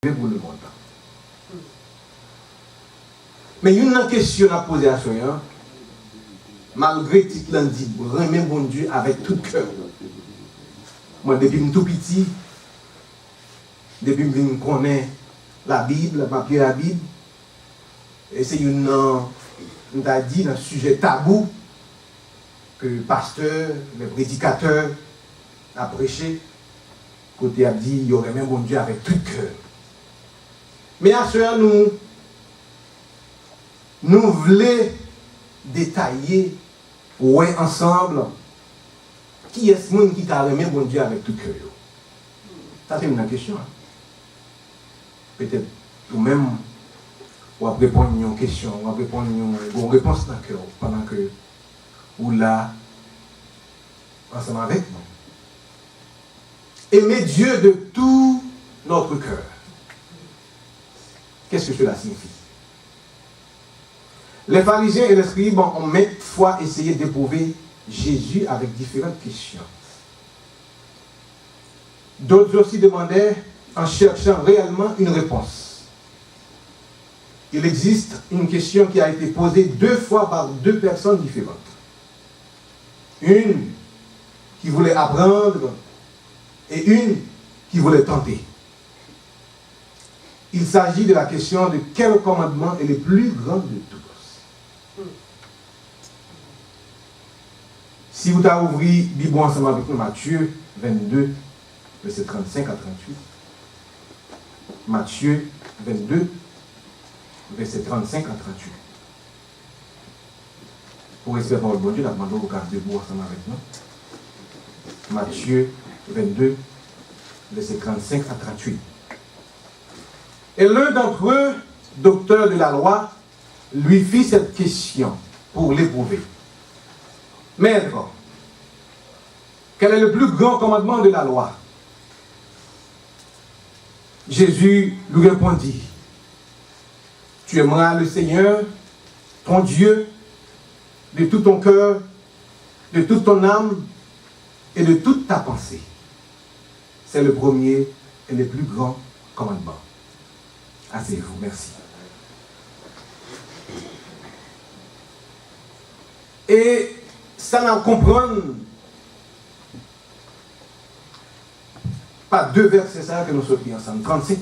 pour le monde. Mais il y a une question à poser à soi, malgré tout ce dit, remet bon Dieu avec tout cœur. Moi, depuis tout petit, depuis que je connais la Bible, je m'appelle la Bible, et c'est on a dit un sujet tabou que le pasteur, le prédicateur a prêché, côté a dit, il y aurait même bon Dieu avec tout cœur. Mais à cela, nous voulons détailler, ouais, ensemble, qui est ce monde qui t'a remis bon Dieu avec tout cœur. Ça, c'est une question. Peut-être, vous-même, vous allez répondre à une question, vous allez répondre à une réponse dans le cœur, pendant que vous là, ensemble avec nous. Aimer Dieu de tout notre cœur. Qu'est-ce que cela signifie? Les pharisiens et les scribes ont maintes fois essayé d'éprouver Jésus avec différentes questions. D'autres aussi demandaient en cherchant réellement une réponse. Il existe une question qui a été posée 2 fois par 2 personnes différentes. Une qui voulait apprendre et une qui voulait tenter. Il s'agit de la question de quel commandement est le plus grand de tous. Si vous avez ouvert la Bible ensemble avec nous, Matthieu 22, verset 35 à 38. Matthieu 22, verset 35 à 38. Pour espérer par le bon Dieu, nous demandons au cas debout ensemble avec nous. Matthieu 22, verset 35 à 38. Et l'un d'entre eux, docteur de la loi, lui fit cette question pour l'éprouver. Maître, quel est le plus grand commandement de la loi? Jésus lui répondit, tu aimeras le Seigneur, ton Dieu, de tout ton cœur, de toute ton âme et de toute ta pensée. C'est le premier et le plus grand commandement. Asseyez-vous, merci. Et ça n'a comprendre pas 2 versets ça que nous sommes ensemble. 35-38.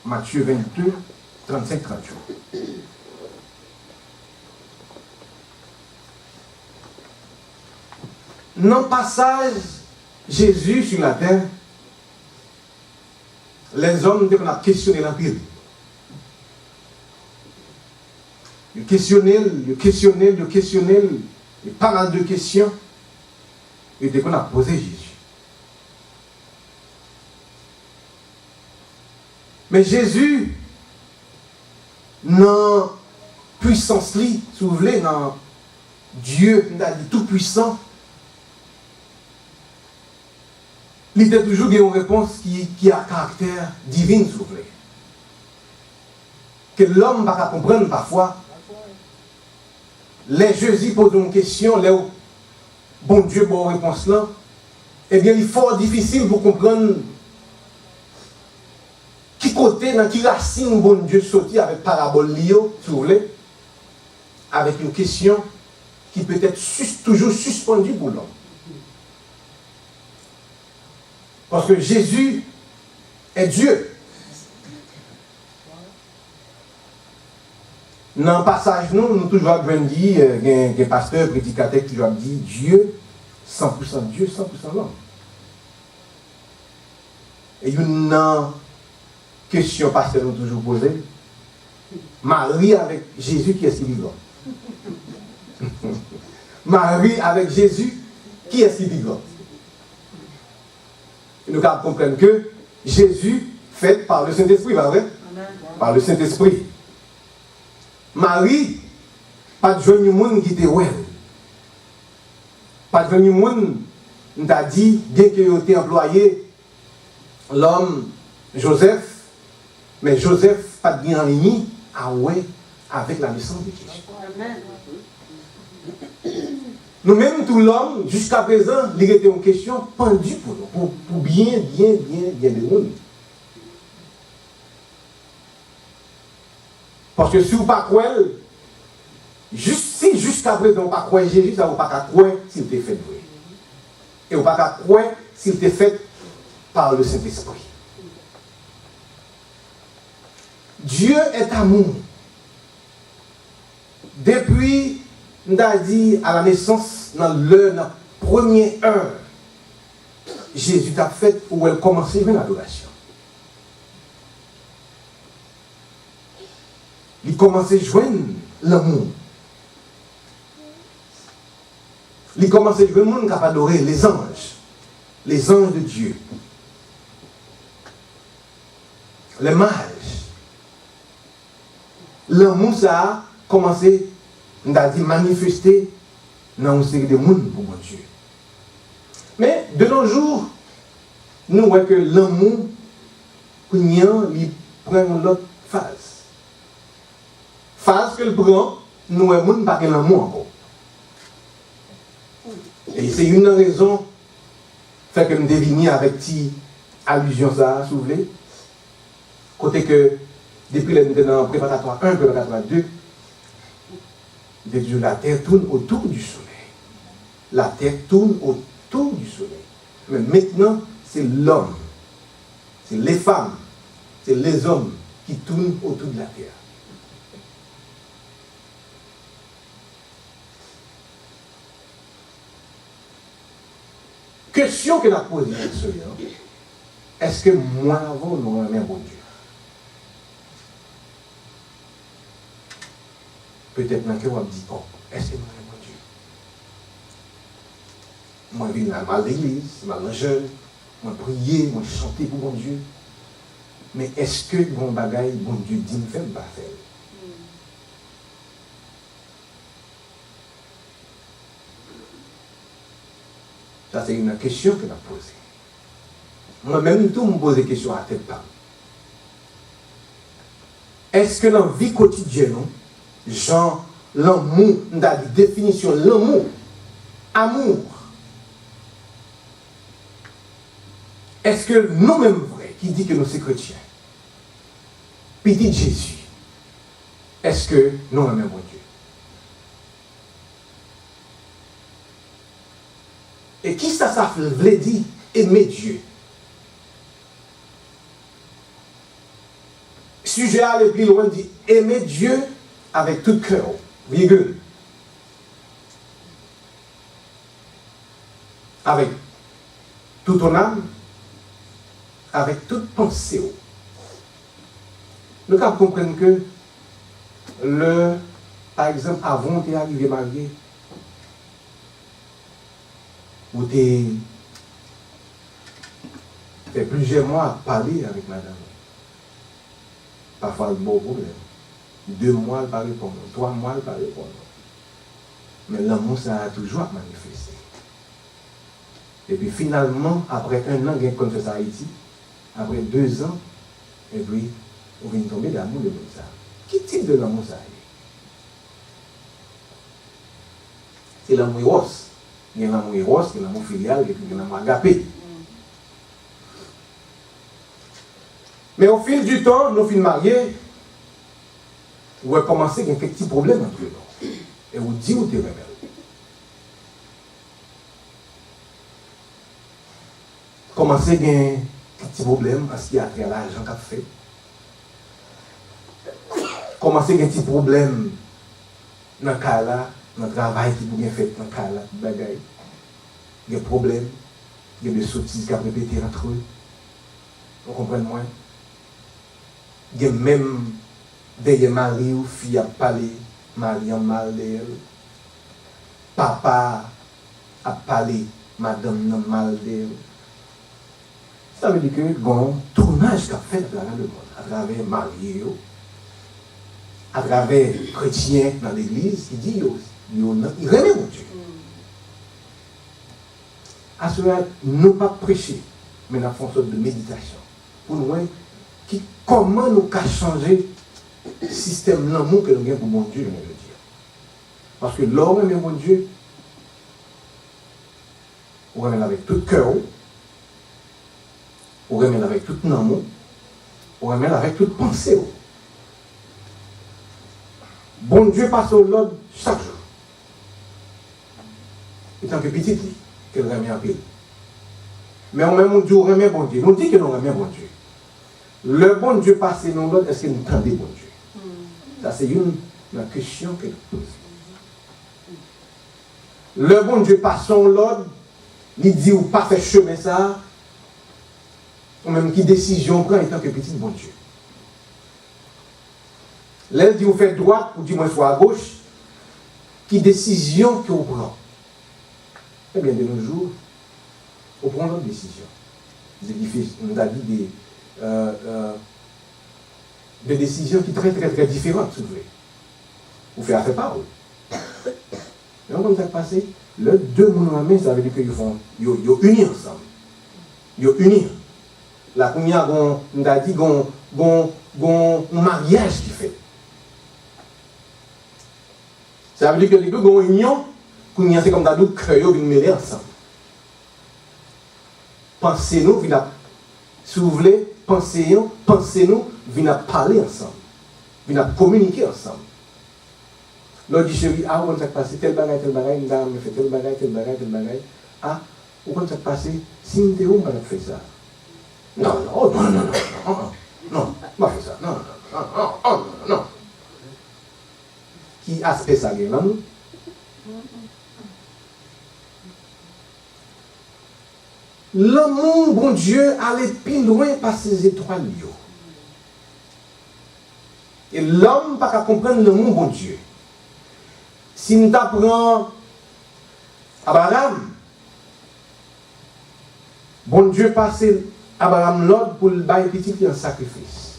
Matthieu 22, 35-38. Dans le passage Jésus sur la terre, les hommes ont questionné l'empire. Ils questionnaient, et pas mal de questions, et dès qu'on a posé Jésus. Mais Jésus, dans puissance, si vous voulez, dans Dieu, tout puissant, il y a toujours une réponse qui a caractère divin, si vous voulez. Que l'homme va comprendre parfois. Les Jésus posent une question, les bon Dieu, bonne réponse là, eh bien, il est fort difficile pour comprendre qui côté, dans qui racine bon Dieu sorti avec parabole Lio, si vous voulez, avec une question qui peut être toujours suspendue pour l'homme. Parce que Jésus est Dieu. Dans le passage, nous toujours dit, un pasteur, prédicateur qui toujours dit Dieu, 100% Dieu, 100% l'homme. Et une question, pasteur, nous toujours posée, Marie avec Jésus, qui est-ce qui vivant? Marie avec Jésus, qui est-ce qui vivant? Et nous comprenons que Jésus fait par le Saint-Esprit, pas vrai? Par le Saint-Esprit. Marie, pas de jeune monde qui était ouais. Pas de jeune monde, on t'a dit, bien qu'il ait été employé, l'homme Joseph, mais Joseph, pas de bien ligne, ah ouais, avec la naissance de Jésus. Nous-mêmes, tout l'homme, jusqu'à présent, il était en question pendue pour nous, pour bien de monde. Parce que si vous ne pas croire, si jusqu'à présent vous ne pas croire Jésus, ça vous ne pas croire s'il t'est fait vrai. Et vous ne pas croire s'il t'est fait par le Saint-Esprit. Dieu est amour. Depuis, on a dit à la naissance, dans la première heure, Jésus t'a fait où elle commençait l'adoration. Il commençait à joindre l'amour. Il commençait à joindre le monde qui a adoré les anges de Dieu, les mages. L'amour, ça a commencé à manifester dans une série de monde pour mon Dieu. Mais de nos jours, nous voyons que l'amour, il prend l'autre phase. Phase que le prend, nous voyons pas que l'amour encore. Et c'est une raison fait que nous devons avec une allusion ça, si vous voulez. Côté que, depuis le préparatoire 1, préparatoire 2, la terre tourne autour du soleil. La terre tourne autour du soleil. Mais maintenant, c'est l'homme, c'est les femmes, c'est les hommes qui tournent autour de la terre. Question que la posée est-ce que moi avant nous aimons bon Dieu? Peut-être que vous dit, oh, est-ce que nous aimons bon Dieu? Moi, je viens à l'église, je suis jeune, je prier, je chanter pour bon Dieu. Mais est-ce que bon bagaille, bon Dieu dit me faire ou pas faire? Ça, c'est une question que je pose. Moi-même, tout me pose des questions à tête pas. Est-ce que dans la vie quotidienne, genre, l'amour, dans la définition, l'amour, amour, est-ce que nous-mêmes vrais, qui dit que nous sommes chrétiens, petit Jésus, est-ce que nous aimons bon Dieu? Et qui ça veut dire aimer Dieu? Sujet à aller plus loin dit aimer Dieu avec tout cœur, virgule. Avec toute ton âme, avec toute pensée. Nous devons comprendre que par exemple, avant de arriver marié, où tu fait plusieurs mois à parler avec madame. Parfois, le bon problème. 2 mois, elle parle pour nous. 3 mois, elle parle pour nous. Mais l'amour, ça a toujours manifesté. Et puis finalement, après 1 an, qu'on fait ça à Haïti, après 2 ans, et puis, on vient tomber d'amour de ça. Quel type de l'amour ça est? C'est l'amour eros. Il y a l'amour eros, il y a l'amour filial, et puis il y a l'amour agapé. Mais au fil du temps, nous finissons mariés, on a commencé à avoir quelques petits problèmes entre nous. Et on dit où tu es rebelle. Commencer à avoir quelques petits problèmes parce qu'il y a trait à l'argent qu'on a fait. Commencer à avoir des petits problèmes dans le cas là, dans le travail qui est bien fait dans le cas là, bagaille. Il y a des problèmes, il y a des sottises qui ont répété entre eux. Vous comprenez moi? Il y a même des maris ou filles à parler, mari en mal d'elle. Papa a parlé, madame en mal d'elle. Ça veut dire que bon tournage qu'a fait à travers le monde, à travers mariés, à travers les chrétiens dans l'église, qui dit il remet mon Dieu. À cela, nous pas prêcher, mais nous faisons une sorte de méditation. Pour nous, comment nous avons changé le système d'amour que nous avons pour mon Dieu, je veux dire. Parce que l'homme aime mon Dieu, on remet avec tout cœur, on remet avec tout amour, on remet avec toute pensée. Bon Dieu passe au l'ordre chaque jour. Et tant que petite, qu'elle remet en pile. Mais en même temps, on remet bon Dieu. Nous dit que nous remet bon Dieu. Le bon Dieu passe dans l'ordre, est-ce que nous tendez bon Dieu? Ça, c'est une question que nous posons. Le bon Dieu passe son l'ordre, il dit ou pas fait chemin ça, ou même qui décision prend en tant que petit bon Dieu. Là, il dit ou fait droite, ou dit moi soit à gauche, qui décision que vous prenez. Eh bien, de nos jours, on prend notre décision. C'est difficile, on a dit des décisions qui sont très, très, très différentes, si vous voulez. Vous faites affaire parole. Et comme ça passé, le deux mouvements, ça veut dire qu'ils font, ils unissent ensemble. Ils unissent. Là, on a dit un mariage qui fait. Ça veut dire que les deux ont une union, c'est comme ça, que ils viennent mêler ensemble. Pensez-nous, si vous voulez, pensez-nous, viennent parler ensemble. Viennent communiquer ensemble. L'autre dit, chérie, ah, on s'est passé tel bagage, une dame me fait tel bagage. Ah, on s'est passé, si nous t'es où, on va faire ça. Non, on va faire ça. Non. Qui aspect ça, l'amour? L'amour, bon Dieu, allait plus loin par ses étoiles. Et l'homme n'a pas comprendre l'amour, bon Dieu. Si nous apprenons Abraham, bon Dieu passait Abraham l'ordre pour le bail petit qui est un sacrifice.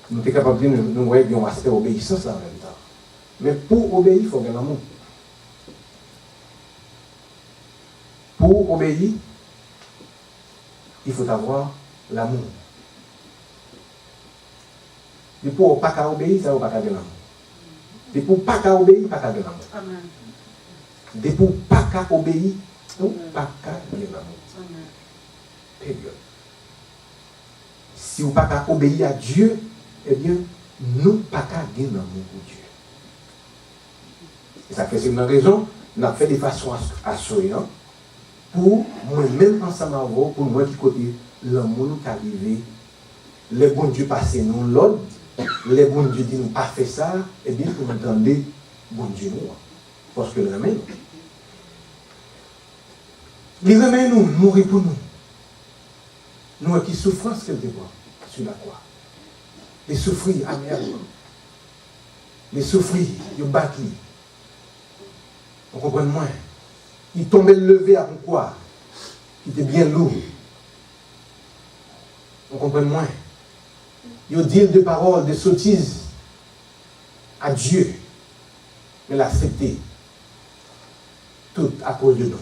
Nous sommes capables de nous voir un aspect obéissance en même temps. Mais pour obéir, il faut avoir l'amour. Pour obéir, il faut avoir l'amour. Et pour ne pas obéir, ça ne va pas avoir l'amour. Et pour ne pas obéir, pas de l'amour. Et pour ne pas obéir, non, pas de l'amour. Période. Si vous ne pouvez pas obéir à Dieu, eh bien, nous ne pouvons pas gagner l'amour pour Dieu. Et ça fait c'est une raison, nous avons fait de façon assurante pour moi-même ensemble avec vous, pour moi qui côté l'amour qui est arrivé, les bons dieux passent nous l'ordre. Les bons dieux disent nous pas fait ça, et bien vous entendez bon Dieu nous. Parce que le remède nous. Les remèdes nous, mourir pour nous. Nous qui souffrance qu'elle dévoile sur la croix. Les souffrir amers. Les souffrir, ils battent. On comprend moins. Ils tombaient levé à pourquoi? Qui était bien lourd. On comprend moins. Ils disent de paroles, de sottises à Dieu, mais l'accepter. Tout à cause de nous.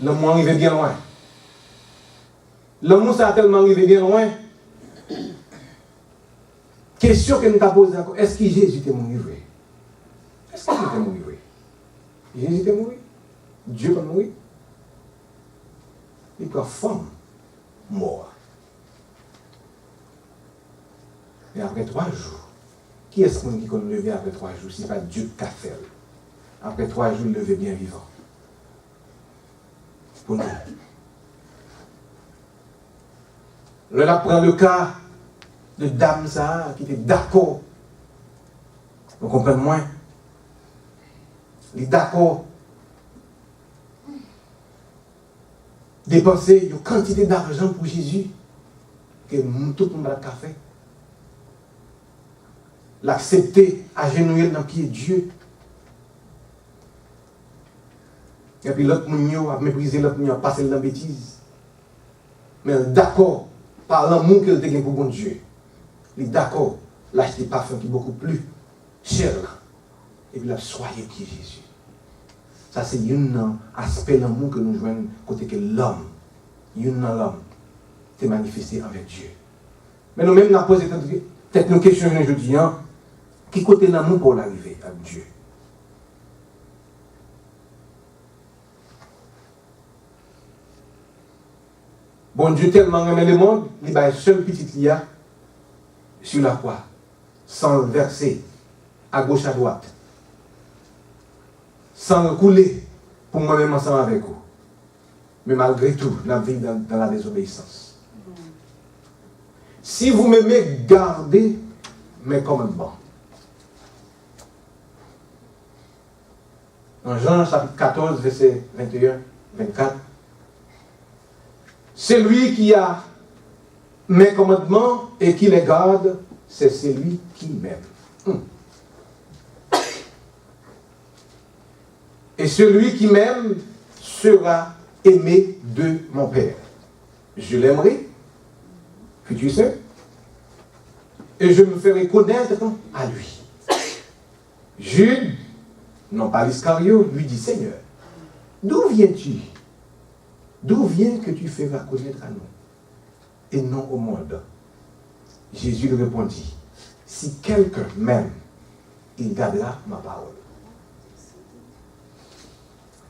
L'amour arrive bien loin. L'amour, ça a tellement arrivé bien loin. Question que nous avons posée encore, est-ce que Jésus était mort? Est-ce que Jésus était mort? Jésus était mort? Dieu peut mourir? Il prend forme mort. Et après 3 jours, qui est-ce qui peut lever après 3 jours? Si ce n'est pas Dieu qui a fait. Après 3 jours, il lever bien vivant. Pour nous. Là, on prend le cas de dame ça, qui était d'accord. On comprend moins. Il est d'accord. Dépenser une quantité d'argent pour Jésus que tout le monde a fait. L'accepter, agenouiller dans le pied de Dieu. Et puis l'autre monde a méprisé l'autre monde, a passé dans la bêtise. Mais d'accord, par l'amour qu'il a pour bon Dieu. Il est d'accord, l'acheter parfum qui est beaucoup plus cher. Et puis il a soigné pied Jésus. Ça c'est un aspect de l'amour que nous jouons côté que l'homme, l'homme, s'est manifesté avec Dieu. Mais nous-mêmes, nous avons posé peut-être une question aujourd'hui, qui côté l'amour pour l'arrivée à Dieu? Bon Dieu tellement aimé le monde, il va seul petit lia sur la croix. sans le verser à gauche à droite, sans le couler pour moi-même ensemble avec vous. Mais malgré tout, nous vivons dans la désobéissance. Si vous m'aimez, gardez mes commandements. Dans Jean chapitre 14, verset 21, 24, celui qui a mes commandements et qui les garde, c'est celui qui m'aime. Et celui qui m'aime sera aimé de mon Père. Je l'aimerai, futur Saint, et je me ferai connaître à lui. Jude, non pas l'Iscario, lui dit, Seigneur, d'où viens-tu? D'où vient que tu feras connaître à nous et non au monde? Jésus lui répondit, si quelqu'un m'aime, il gardera ma parole.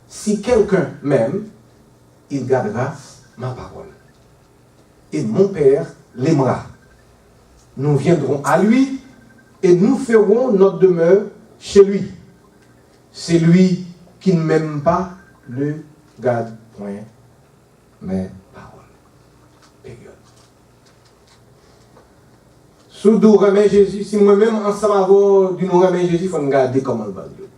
Si quelqu'un m'aime, il gardera ma parole. Et mon Père l'aimera. Nous viendrons à lui et nous ferons notre demeure chez lui. Celui qui ne m'aime pas ne garde point mes paroles. Période. Si nous remet Jésus, si moi-même ensemble avec nous remet Jésus, il faut nous garder comment le Dieu.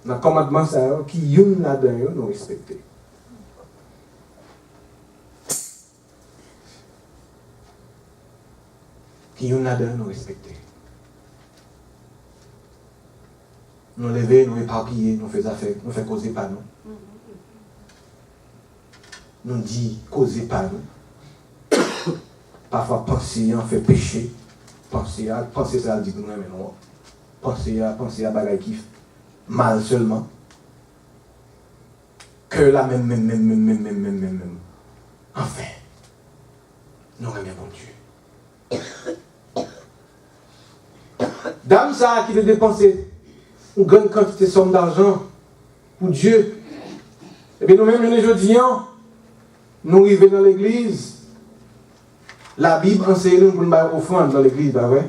Dans le commandement, ça qui y a là-dedans, nous respecter. Qui y a là-dedans, nous respecter. Nous lever, nous éparpiller, nous faire affaires, nous faire causer pas nous. Nous dit causer pas nous. Parfois penser en fait pécher. Penser ça dit que nous aimons non. Penser à bagaille qui mal seulement. Que là même. Enfin, nous aimons bon Dieu. Dame ça qui veut dépenser une grande quantité de somme d'argent pour Dieu. Et bien nous-mêmes, les étudiants, nous arrivons dans l'église. La Bible enseigne nous pour nous faire offrande dans l'église, pas vrai?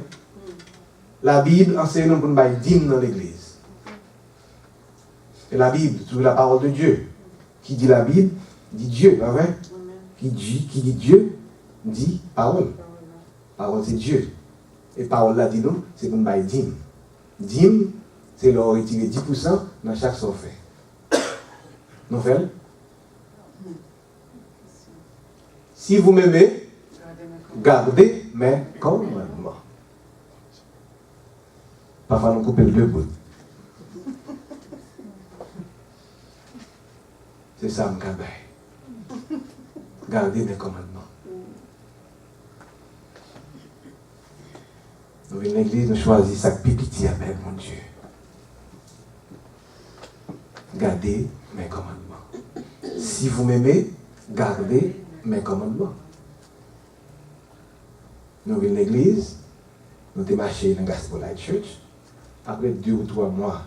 La Bible enseigne nous pour nous faire dîme dans l'église. Et la Bible, c'est la parole de Dieu. Qui dit la Bible, dit Dieu, pas vrai? Qui dit Dieu, dit parole. Parole, c'est Dieu. Et parole là, dit nous, c'est pour nous faire dîme. Dîme, c'est leur retirer 10% dans chaque somme fait. Nous faisons? Si vous m'aimez, gardez mes commandements. Parfois, nous coupons le deux bouts. C'est ça, mon gardez mes commandements. Nous venons à l'église, nous choisissons ça pipiti avec mon Dieu. Gardez mes commandements. Si vous m'aimez, gardez mes commandements. Nous venons à l'église, nous sommes marchés dans la Gospel Light Church. Après 2 ou 3 mois,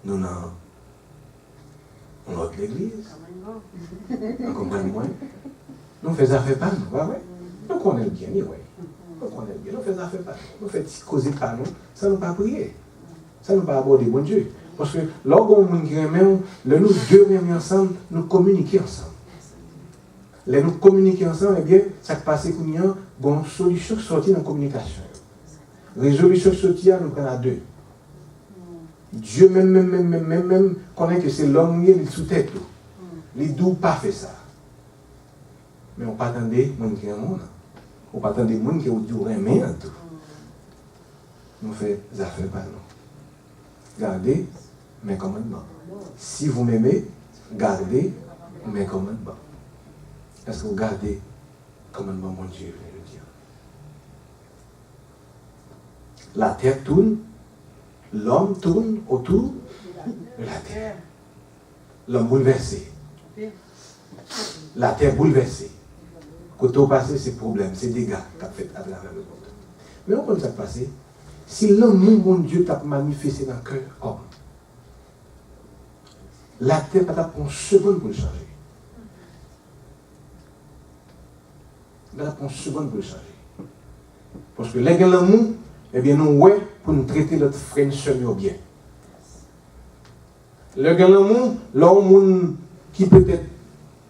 nous avons une autre église. Vous comprenez moi? Nous faisons affaire pas nous, ouais. Nous connaissons bien, oui. Nous connaissons bien, nous faisons affaire pas nous. Nous faisons causer pas nous, ça ne nous pas prier. Ça ne nous pas aborder bon Dieu. Parce que lorsqu'on nous deux réunis ensemble, nous communiquons ensemble. Les nous communiquer ensemble, eh bien, ça passe qu'il y a une solution sortie dans la communication. Résolution sortie, nous prenons à 2. Dieu même connaît que c'est l'homme qui est sous tête. Les doux pas fait ça. Mais on pas attendre les gens qui ont un monde. On pas attendre les gens qui ont du remet en tout. Nous faisons des affaires par nous. Gardez mes commandements. Si vous m'aimez, gardez mes commandements. Est-ce que vous gardez les commandements, mon Dieu, je vais le dire. La terre tourne, l'homme tourne autour de la terre. L'homme bouleversé. La terre bouleversée. Quand on passe, c'est problème, c'est dégâts qu'a fait à travers le monde. Mais on peut ça passer. Si l'homme, mon Dieu, t'a manifesté dans le cœur homme, la terre pas prendre une seconde pour le changer. Elle prend une seconde pour le changer. Parce que les gens l'amour, eh bien, nous, ouais, pour nous traiter notre frère bien. Les gens l'amour, l'homme qui peut-être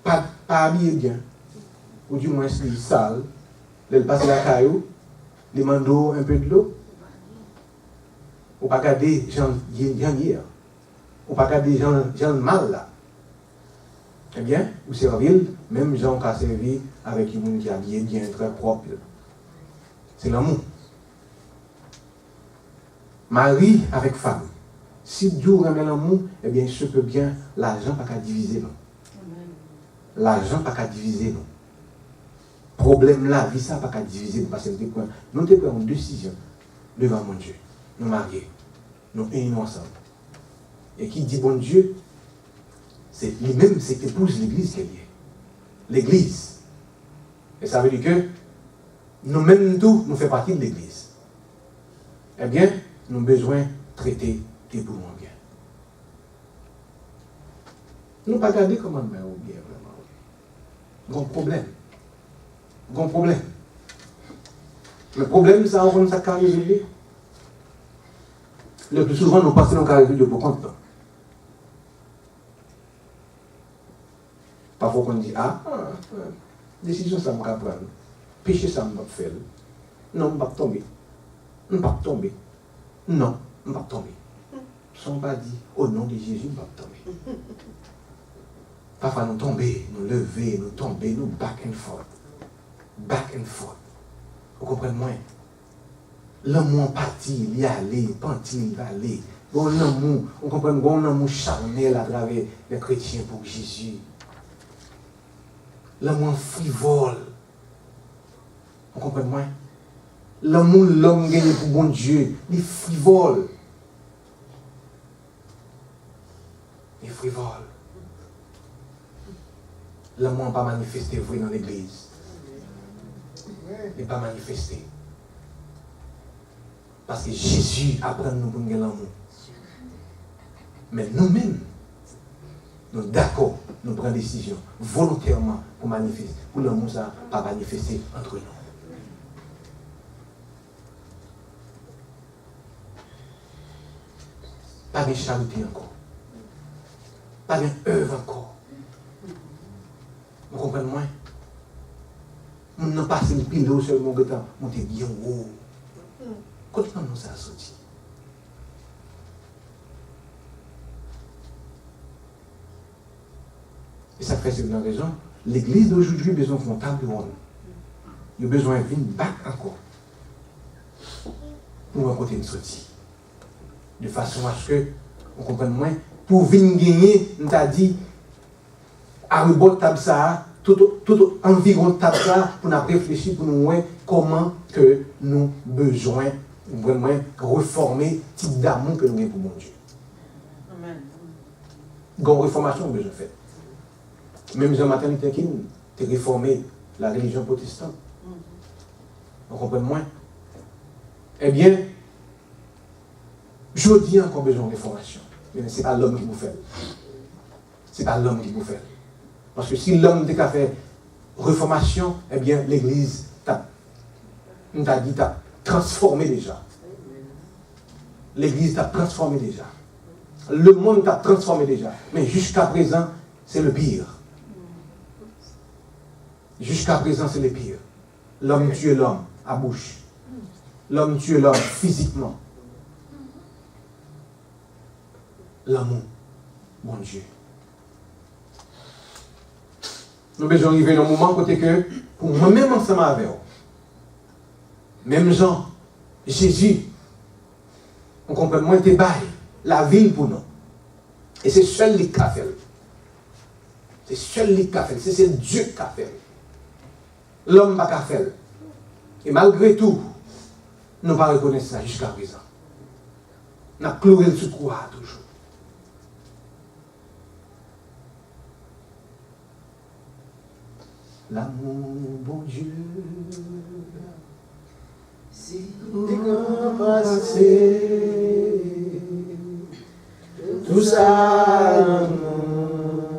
pas habillé bien, ou du moins c'est sale, il passe la caillou, il demande un peu de l'eau, ou pas garder gens hier, ou pas garder gens mal là. Eh bien, vous servez, même gens qui ont servi avec une qui est habillé bien, très propre. C'est l'amour. Mari avec femme. Si Dieu remet l'amour, eh bien, il se peut bien, l'argent pas qu'à diviser, non. L'argent pas qu'à diviser, non. Problème là, vie ça pas qu'à diviser, parce que nous prenons une décision devant mon Dieu. Nous mariés, nous unis ensemble. Et qui dit bon Dieu, c'est lui-même, c'est épouse l'église qu'elle est. L'église. Et ça veut dire que nous-mêmes tous, nous faisons partie de l'église. Eh bien, nous avons besoin de traiter tes bourrons bien. Nous ne pas garder comment nous bien vraiment. Grand problème. Grand problème. Le problème, ça, on ça carré résolé. Le plus souvent, nous passons dans carré résolé pour compte. Parfois, on dit, décision, ça me prendre. Péché, ça me faire. Non, je ne vais pas tomber. Je ne vais pas tomber. Non, je ne vais pas tomber. Son pas dit, au nom de Jésus, je ne vais pas tomber. Parfois, nous tomber, nous lever, nous tomber, nous back and forth. Back and forth. Vous comprenez moins? L'amour parti, il y allait, parti, il va aller. Bon amour, on comprend bon amour charnel à travers les chrétiens pour Jésus. L'amour frivole. On comprend moins? L'amour l'homme gagné pour bon Dieu, il frivole. Il frivole. L'amour n'a pas manifesté vrai dans l'église. Il n'est pas manifesté. Parce que Jésus apprend nous pour gagner l'amour. Mais nous-mêmes, nous sommes d'accord, nous prenons des décisions volontairement pour manifester, pour l'amour ça pas manifester entre nous. Pas de charité encore. Pas d'œuvre encore. Vous comprenez moins? Nous n'avons pas passé le pilote seulement que temps, on était bien haut. Comment nous ça sorti? Et ça fait c'est une raison. L'église d'aujourd'hui a besoin de table ronde. Il a besoin de venir battre encore. Pour rencontrer une sortie. De façon à ce que, on comprenne moins, pour venir gagner, on t'a dit, à rebord table ça, tout environ table ça, pour nous réfléchir, pour nous voir comment que nous besoin vraiment reformer le type d'amour que nous avons pour mon Dieu. Amen. Une réformation, besoin de faire. Même Jean-Martin Luther King, tu as réformé la religion protestante. On comprend moins. Eh bien, je dis encore besoin de réformation. Mais ce n'est pas l'homme qui vous fait. Ce n'est pas l'homme qui vous fait. Parce que si l'homme n'a qu'à faire réformation, eh bien, l'Église t'a transformé déjà. L'Église t'a transformé déjà. Le monde t'a transformé déjà. Mais jusqu'à présent, c'est le pire. Jusqu'à présent, c'est le pire. L'homme tue l'homme à bouche. L'homme tue l'homme physiquement. L'amour, mon Dieu. Nous devons arriver dans un moment côté que, pour moi-même ensemble avec vous, même Jean, Jésus, on comprend moins tes bails, la ville pour nous. Et c'est seul les cafés. C'est seul les cafés. C'est Dieu qui a fait. L'homme n'a pas fait. Et malgré tout, nous ne pas reconnaître ça jusqu'à présent. Nous avons cloué le sous-croix toujours. L'amour, bon Dieu, si t'es grand passé, tout ça, l'amour,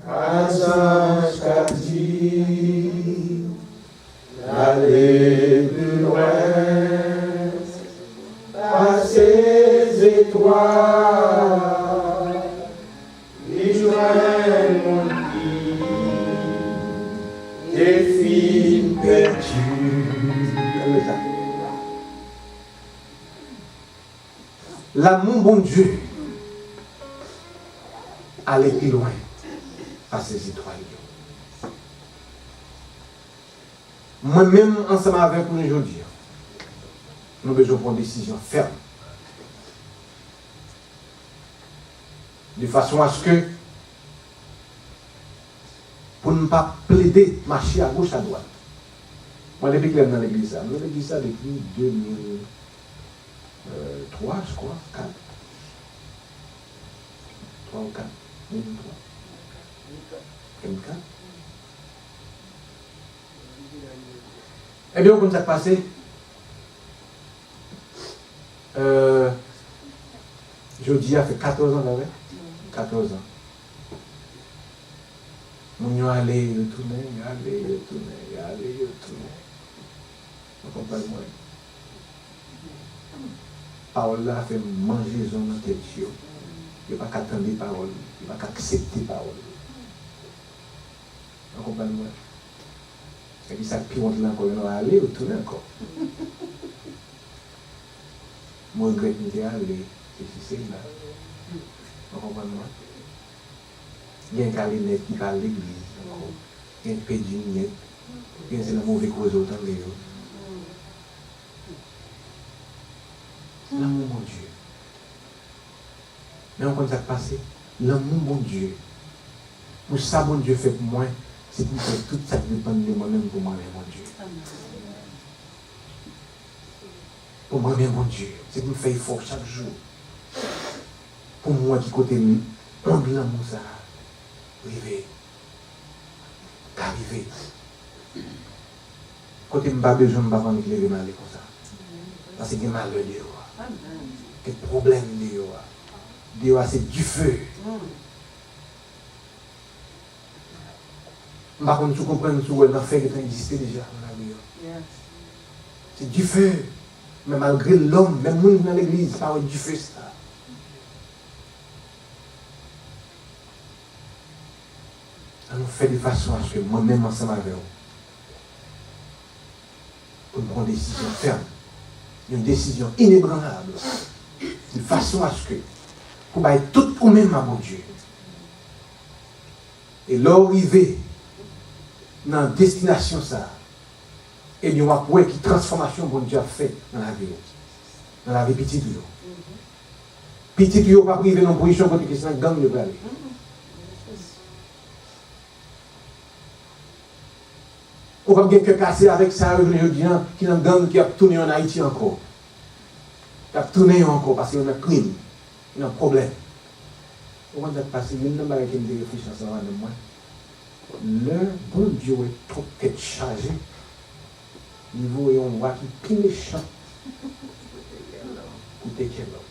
à qu'a dit, alléluia. étoiles, Israël mon pays, tes filles perdues. L'amour, bon Dieu, aller plus loin à ces étoiles. Moi-même, ensemble avec nous aujourd'hui, nous devons prendre une décision ferme. De façon à ce que, pour ne pas plaider, marcher à gauche, à droite. Moi, depuis que je suis dans l'église, depuis 2003, je crois, 4. 3 ou 4. 2003. 2004. Eh bien, comme ça s'est passé, jeudi a fait 14 ans, 14 ans. Nous sommes allés retourner. Vous comprenez? Parole là fait manger dans la tête. Il ne va pas attendre les paroles, il ne va pas accepter les paroles. Vous comprenez? Et puis ça pire là encore, il va aller retourner encore. Moi, je regrette de aller, c'est là. Vous comprenez? Il y a un calinette qui va à l'église, il y a un pédiniette, il y a un mauvais cause autant que les autres. L'amour, mon Dieu. Mais on compte ça passer. L'amour, mon Dieu. Pour ça, mon Dieu fait pour moi, c'est pour faire tout ça qui dépend de moi-même pour moi-même, mon Dieu. Pour moi-même, mon Dieu. C'est pour me faire effort chaque jour. Pour moi qui côté lui, prendre l'amour ça. Arriver. Côté je pas besoin de me battre avec les mal comme ça. Parce qu'il y a mal de Dieu. Quel problème de Dieu. Dieu c'est du feu. Par contre, tu comprends que l'enfer existe déjà dans la vie. C'est du feu. Mais malgré l'homme, même nous dans l'église, ça va du feu ça. On fait de façon à ce que moi-même ensemble avec vous, pour prendre une décision ferme, une décision inébranlable, de façon à ce que, pour être tout au même à mon Dieu. Et l'arrivée dans la destination ça, et bien on va voir quelle transformation bon Dieu a fait dans la vie petite. Petite, il ne va pas arriver dans une position pour que c'est un gang de aller. On va bien casser avec ça, qui est un gang qui a tourné en Haïti encore. Qui a tourné encore parce qu'il y a un crime, il y a un problème. On va passer, il y a une chose qui me réfléchit ensemble de moi. Le bon Dieu est trop tête chargée. Niveau et on voit qu'il est plus méchant. Écoutez quel homme.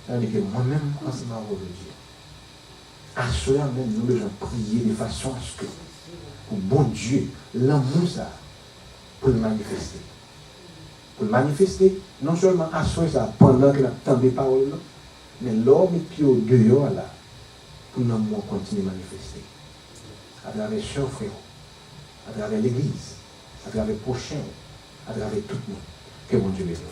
C'est-à-dire que moi-même, ensemble avec Dieu, à cela même, nous devons prier de façon à ce que, pour bon Dieu, l'amour, ça, pour le manifester. Pour le manifester, non seulement à ça, pendant que nous attendons des paroles, mais l'homme et puis au dehors, là, pour l'amour continuer à manifester. À travers chers frères, à travers l'église, à travers les prochains, à travers tout le monde. Que mon Dieu bénisse.